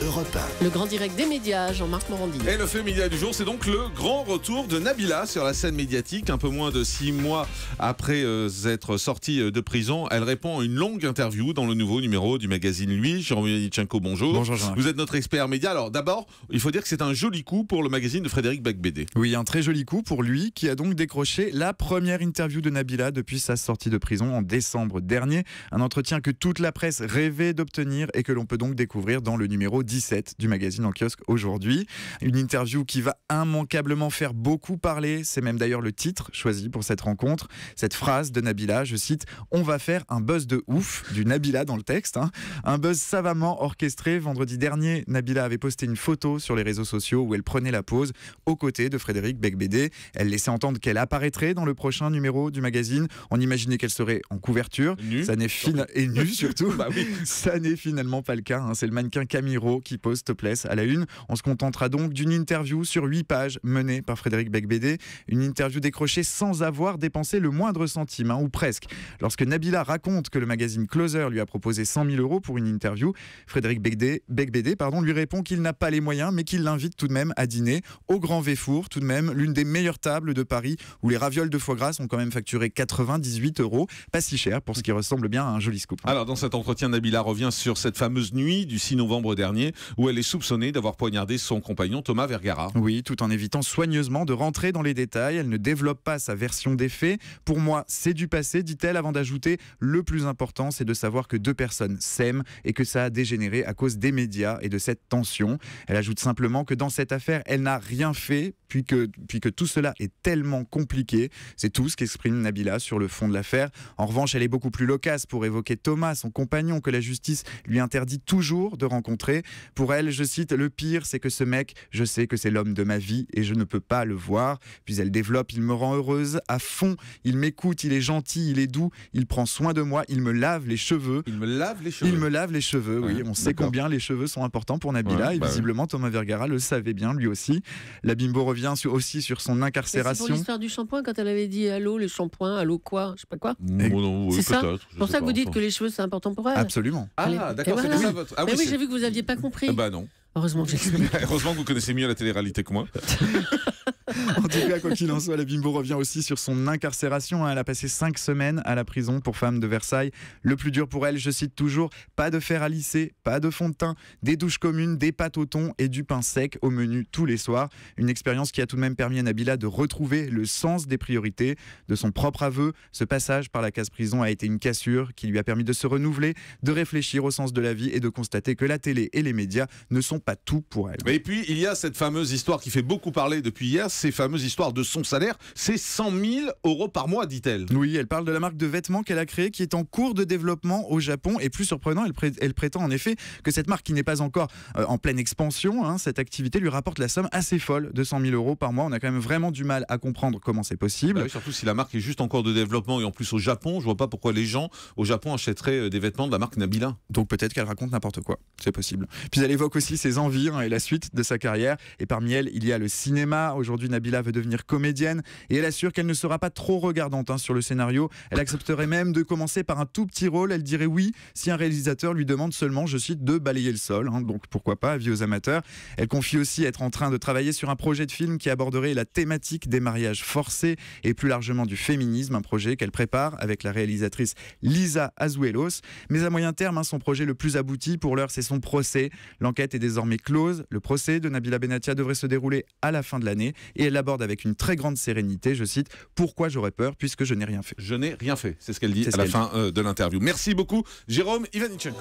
Europe 1. Le grand direct des médias, Jean-Marc Morandini. Et le fait média du jour, c'est donc le grand retour de Nabila sur la scène médiatique. Un peu moins de 6 mois après être sortie de prison, elle répond à une longue interview dans le nouveau numéro du magazine Lui. Jérôme Ivanitchenko, bonjour. Bonjour Jean-Marc. Vous êtes notre expert média. Alors d'abord, il faut dire que c'est un joli coup pour le magazine de Frédéric Becbédé. Oui, un très joli coup pour lui qui a donc décroché la première interview de Nabila depuis sa sortie de prison en décembre dernier. Un entretien que toute la presse rêvait d'obtenir et que l'on peut donc découvrir dans le numéro 17 du magazine en kiosque aujourd'hui. Une interview qui va immanquablement faire beaucoup parler. C'est même d'ailleurs le titre choisi pour cette rencontre. Cette phrase de Nabila, je cite, « On va faire un buzz de ouf » du Nabila dans le texte. Un buzz savamment orchestré. Vendredi dernier, Nabila avait posté une photo sur les réseaux sociaux où elle prenait la pose aux côtés de Frédéric Becbédé. Elle laissait entendre qu'elle apparaîtrait dans le prochain numéro du magazine. On imaginait qu'elle serait en couverture. Nue. Ça n'est et nue surtout. Bah oui. Ça n'est finalement pas le cas. C'est le mannequin Camiro qui pose topless à la une. On se contentera donc d'une interview sur 8 pages menée par Frédéric Becbédé. Une interview décrochée sans avoir dépensé le moindre centime, ou presque. Lorsque Nabila raconte que le magazine Closer lui a proposé 100 000 € pour une interview, Frédéric Becbédé lui répond qu'il n'a pas les moyens, mais qu'il l'invite tout de même à dîner au Grand Véfour, tout de même l'une des meilleures tables de Paris, où les ravioles de foie gras sont quand même facturées 98 €. Pas si cher pour ce qui ressemble bien à un joli scoop. Alors dans cet entretien, Nabila revient sur cette fameuse nuit du 6 novembre dernier où elle est soupçonnée d'avoir poignardé son compagnon Thomas Vergara. Oui, tout en évitant soigneusement de rentrer dans les détails. Elle ne développe pas sa version des faits. Pour moi, c'est du passé, dit-elle, avant d'ajouter « Le plus important, c'est de savoir que deux personnes s'aiment et que ça a dégénéré à cause des médias et de cette tension. » Elle ajoute simplement que dans cette affaire, elle n'a rien fait, puis que tout cela est tellement compliqué. C'est tout ce qu'exprime Nabila sur le fond de l'affaire. En revanche, elle est beaucoup plus loquace pour évoquer Thomas, son compagnon, que la justice lui interdit toujours de rencontrer. Pour elle, je cite, « Le pire, c'est que ce mec, je sais que c'est l'homme de ma vie et je ne peux pas le voir. » Puis elle développe, « Il me rend heureuse à fond. Il m'écoute, il est gentil, il est doux, il prend soin de moi, il me lave les cheveux. » Il me lave les cheveux. Il me lave les cheveux, oui. Ouais, On sait d'accord. combien les cheveux sont importants pour Nabila. Ouais, et visiblement, Thomas Vergara le savait bien, lui aussi. La bimbo revient aussi sur son C'est pour incarcération. l'histoire du shampoing, quand elle avait dit allô, le shampoing, allô quoi, je sais pas quoi. Non, oui, C'est ça. peut-être. C'est pour ça que vous dites que les cheveux c'est important pour elle. Absolument. Ah, d'accord, Et c'était voilà. ça votre... Ah Mais oui, c'est- j'ai vu que vous n'aviez pas compris. Ah bah non. Heureusement que j'explique. Heureusement que vous connaissez mieux la télé-réalité que moi. En tout cas, quoi qu'il en soit, la bimbo revient aussi sur son incarcération. Elle a passé 5 semaines à la prison pour femmes de Versailles. Le plus dur pour elle, je cite toujours, pas de fer à lisser, pas de fond de teint, des douches communes, des pâtes au thon et du pain sec au menu tous les soirs. Une expérience qui a tout de même permis à Nabila de retrouver le sens des priorités. De son propre aveu, ce passage par la case prison a été une cassure qui lui a permis de se renouveler, de réfléchir au sens de la vie et de constater que la télé et les médias ne sont pas tout pour elle. Et puis, il y a cette fameuse histoire qui fait beaucoup parler depuis hier, ces fameuses histoires de son salaire. C'est 100 000 € par mois, dit-elle. Oui, elle parle de la marque de vêtements qu'elle a créée, qui est en cours de développement au Japon. Et plus surprenant, elle prétend en effet que cette marque, qui n'est pas encore en pleine expansion, cette activité lui rapporte la somme assez folle de 100 000 € par mois. On a quand même vraiment du mal à comprendre comment c'est possible. Bah oui, surtout si la marque est juste en cours de développement et en plus au Japon, je vois pas pourquoi les gens au Japon achèteraient des vêtements de la marque Nabila. Donc peut-être qu'elle raconte n'importe quoi, c'est possible. Puis elle évoque aussi ses envies et la suite de sa carrière. Et parmi elles, il y a le cinéma. Aujourd'hui, Nabila veut devenir comédienne et elle assure qu'elle ne sera pas trop regardante sur le scénario. Elle accepterait même de commencer par un tout petit rôle. Elle dirait oui si un réalisateur lui demande seulement, je cite, de balayer le sol. Donc pourquoi pas, avis aux amateurs. Elle confie aussi être en train de travailler sur un projet de film qui aborderait la thématique des mariages forcés et plus largement du féminisme, un projet qu'elle prépare avec la réalisatrice Lisa Azuelos. Mais à moyen terme, son projet le plus abouti pour l'heure, c'est son procès. L'enquête est désormais close. Le procès de Nabila Benatia devrait se dérouler à la fin de l'année et elle l'aborde avec une très grande sérénité. Je cite, « Pourquoi j'aurais peur puisque je n'ai rien fait » Je n'ai rien fait, c'est ce qu'elle dit à la fin de l'interview. Merci beaucoup, Jérôme Ivanitchenko.